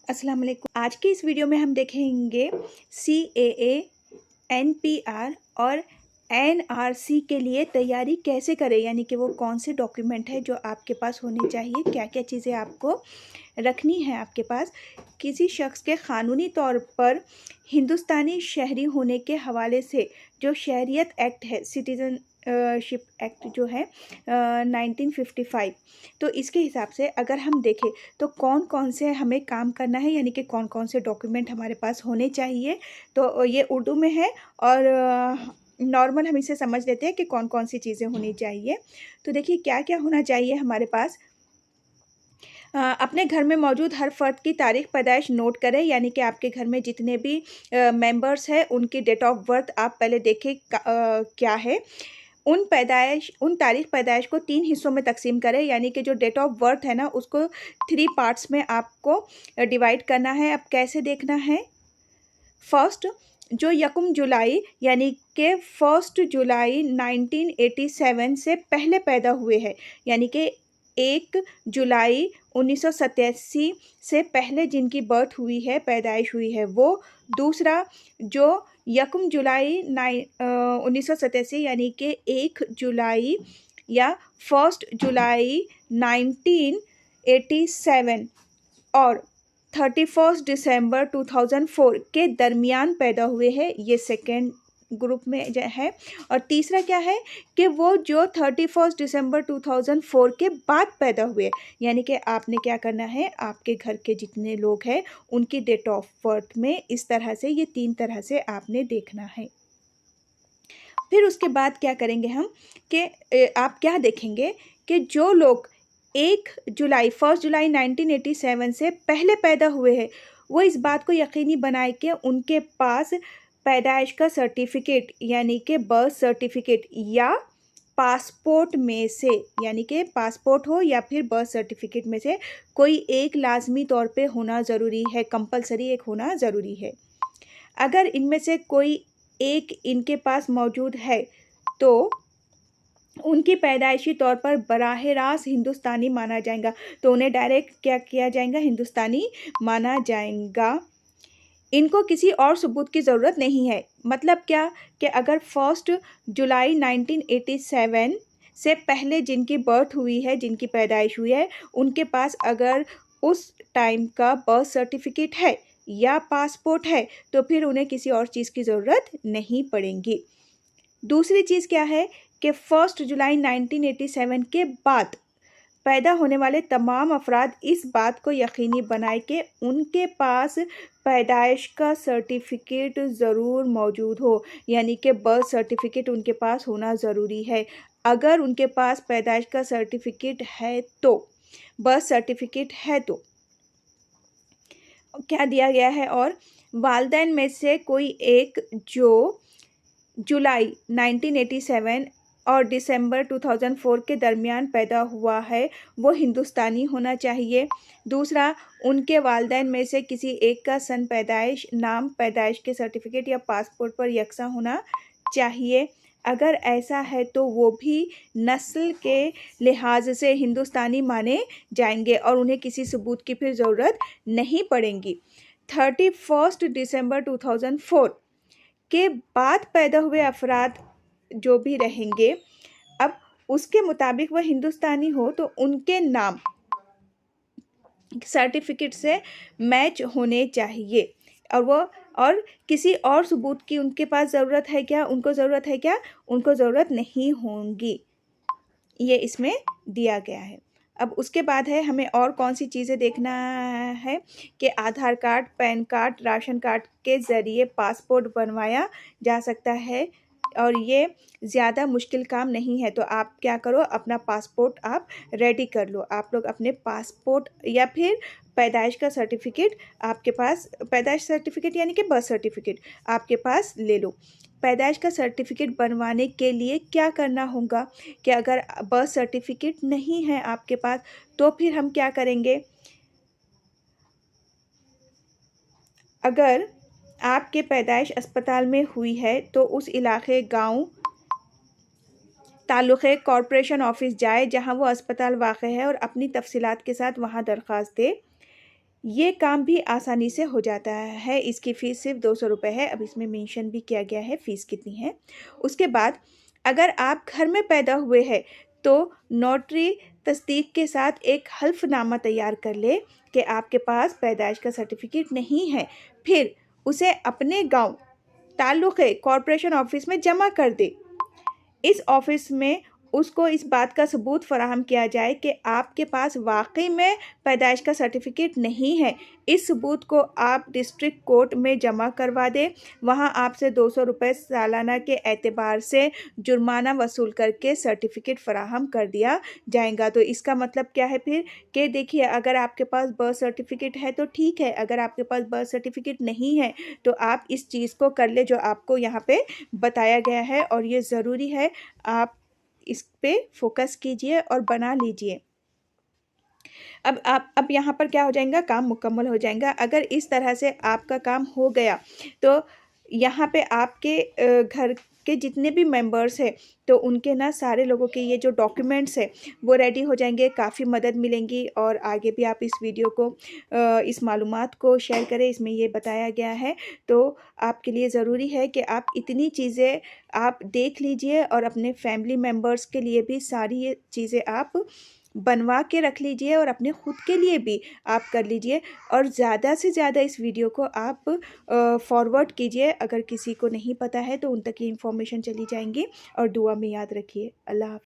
अस्सलाम वालेकुम। आज की इस वीडियो में हम देखेंगे CAA, NPR और NRC के लिए तैयारी कैसे करें, यानी कि वो कौन से डॉक्यूमेंट है जो आपके पास होने चाहिए, क्या क्या चीज़ें आपको रखनी है आपके पास। किसी शख्स के क़ानूनी तौर पर हिंदुस्तानी शहरी होने के हवाले से जो शहरियत एक्ट है, सिटीज़नशिप एक्ट जो है 1955, तो इसके हिसाब से अगर हम देखें तो कौन कौन से हमें काम करना है, यानी कि कौन कौन से डॉक्यूमेंट हमारे पास होने चाहिए। तो ये उर्दू में है और नॉर्मल हम इसे समझ लेते हैं कि कौन कौन सी चीज़ें होनी चाहिए। तो देखिए क्या क्या होना चाहिए हमारे पास। अपने घर में मौजूद हर फ़र्द की तारीख़ पैदाइश नोट करें, यानी कि आपके घर में जितने भी मेंबर्स हैं उनकी डेट ऑफ बर्थ आप पहले देखें क्या है। उन तारीख़ पैदाइश को 3 हिस्सों में तक़सीम करें, यानी कि जो डेट ऑफ बर्थ है ना उसको 3 पार्ट्स में आपको डिवाइड करना है। अब कैसे देखना है? फर्स्ट, जो 1 जुलाई यानी कि 1 जुलाई 1987 से पहले पैदा हुए हैं, यानी कि 1 जुलाई 1987 से पहले जिनकी बर्थ हुई है, पैदाइश हुई है वो। दूसरा, जो 1 जुलाई 1987 यानी कि 1 जुलाई या 1 जुलाई 1987 और 31 दिसंबर 2004 के दरमियान पैदा हुए हैं, ये सेकेंड ग्रुप में है। और तीसरा क्या है कि वो जो 31 दिसंबर 2004 के बाद पैदा हुए, यानी कि आपने क्या करना है, आपके घर के जितने लोग हैं उनकी डेट ऑफ बर्थ में इस तरह से, ये 3 तरह से आपने देखना है। फिर उसके बाद क्या करेंगे हम कि आप क्या देखेंगे कि जो लोग 1 जुलाई 1987 से पहले पैदा हुए हैं वो इस बात को यकीनी बनाए कि उनके पास पैदाइश का सर्टिफिकेट, यानी कि बर्थ सर्टिफिकेट या पासपोर्ट में से, यानी कि पासपोर्ट हो या फिर बर्थ सर्टिफिकेट में से कोई एक लाजमी तौर पे होना ज़रूरी है, कंपलसरी एक होना ज़रूरी है। अगर इनमें से कोई एक इनके पास मौजूद है तो उनकी पैदाइशी तौर पर बराह रास्त हिंदुस्तानी माना जाएगा, तो उन्हें डायरेक्ट क्या किया जाएगा, हिंदुस्तानी माना जाएगा। इनको किसी और सबूत की ज़रूरत नहीं है। मतलब क्या कि अगर 1 जुलाई 1987 से पहले जिनकी बर्थ हुई है, जिनकी पैदाइश हुई है, उनके पास अगर उस टाइम का बर्थ सर्टिफिकेट है या पासपोर्ट है तो फिर उन्हें किसी और चीज़ की ज़रूरत नहीं पड़ेगी। दूसरी चीज़ क्या है कि 1 जुलाई 1987 के बाद पैदा होने वाले तमाम अफराद इस बात को यकीनी बनाए कि उनके पास पैदाइश का सर्टिफिकेट ज़रूर मौजूद हो, यानी कि बर्थ सर्टिफिकेट उनके पास होना ज़रूरी है। अगर उनके पास पैदाइश का सर्टिफिकेट है तो, बर्थ सर्टिफिकेट है तो क्या दिया गया है, और वालिदैन में से कोई एक जो जुलाई 1987 और दिसंबर 2004 के दरमियान पैदा हुआ है वो हिंदुस्तानी होना चाहिए। दूसरा, उनके वालिदैन में से किसी एक का सन पैदाइश, नाम पैदाइश के सर्टिफिकेट या पासपोर्ट पर यकसा होना चाहिए। अगर ऐसा है तो वो भी नस्ल के लिहाज से हिंदुस्तानी माने जाएंगे और उन्हें किसी सबूत की फिर ज़रूरत नहीं पड़ेगी। 31 दिसंबर 2004 के बाद पैदा हुए अफराद जो भी रहेंगे, अब उसके मुताबिक वह हिंदुस्तानी हो तो उनके नाम सर्टिफिकेट से मैच होने चाहिए, और किसी और सबूत की उनके पास ज़रूरत है क्या, उनको ज़रूरत है क्या, उनको ज़रूरत नहीं होगी। ये इसमें दिया गया है। अब उसके बाद है हमें और कौन सी चीज़ें देखना है कि Aadhaar card, PAN card, ration card के ज़रिए पासपोर्ट बनवाया जा सकता है और ये ज़्यादा मुश्किल काम नहीं है। तो आप क्या करो, अपना पासपोर्ट आप रेडी कर लो। आप लोग अपने पासपोर्ट या फिर पैदाइश का सर्टिफिकेट आपके पास, पैदाइश सर्टिफिकेट यानी कि बर्थ सर्टिफिकेट आपके पास ले लो। पैदाइश का सर्टिफिकेट बनवाने के लिए क्या करना होगा कि अगर बर्थ सर्टिफिकेट नहीं है आपके पास तो फिर हम क्या करेंगे, अगर आपके पैदाइश अस्पताल में हुई है तो उस इलाके, गांव, तालुक़े, कॉरपोरेशन ऑफिस जाए जहां वो अस्पताल वाक़ है और अपनी तफसीलात के साथ वहां दरख्वास्त दे। ये काम भी आसानी से हो जाता है। इसकी फ़ीस सिर्फ 200 रुपये है। अब इसमें मेंशन भी किया गया है फ़ीस कितनी है। उसके बाद अगर आप घर में पैदा हुए हैं तो नोटरी तस्दीक के साथ एक हल्फनामा तैयार कर ले कि आपके पास पैदाइश का सर्टिफिकेट नहीं है, फिर उसे अपने गांव ताल्लुक़े कॉरपोरेशन ऑफिस में जमा कर दे। इस ऑफिस में उसको इस बात का सबूत फराहम किया जाए कि आपके पास वाकई में पैदाइश का सर्टिफिकेट नहीं है। इस सबूत को आप डिस्ट्रिक्ट कोर्ट में जमा करवा दें। वहाँ आपसे 200 रुपये सालाना के एतबार से जुर्माना वसूल करके सर्टिफिकेट फराहम कर दिया जाएगा। तो इसका मतलब क्या है फिर कि देखिए, अगर आपके पास बर्थ सर्टिफिकेट है तो ठीक है, अगर आपके पास बर्थ सर्टिफिकेट नहीं है तो आप इस चीज़ को कर ले जो आपको यहाँ पे बताया गया है, और ये ज़रूरी है। आप इस पे फोकस कीजिए और बना लीजिए। अब यहाँ पर क्या हो जाएगा, काम मुकम्मल हो जाएगा। अगर इस तरह से आपका काम हो गया तो यहाँ पे आपके घर के जितने भी मेंबर्स हैं तो उनके ना सारे लोगों के ये जो डॉक्यूमेंट्स है वो रेडी हो जाएंगे। काफ़ी मदद मिलेंगी और आगे भी आप इस वीडियो को इस मालूमात को शेयर करें। इसमें ये बताया गया है तो आपके लिए ज़रूरी है कि आप इतनी चीज़ें आप देख लीजिए और अपने फैमिली मेम्बर्स के लिए भी सारी ये चीज़ें आप बनवा के रख लीजिए और अपने ख़ुद के लिए भी आप कर लीजिए। और ज़्यादा से ज़्यादा इस वीडियो को आप फॉरवर्ड कीजिए। अगर किसी को नहीं पता है तो उन तक ये इन्फॉर्मेशन चली जाएंगी। और दुआ में याद रखिए। अल्लाह हाफ़िज़।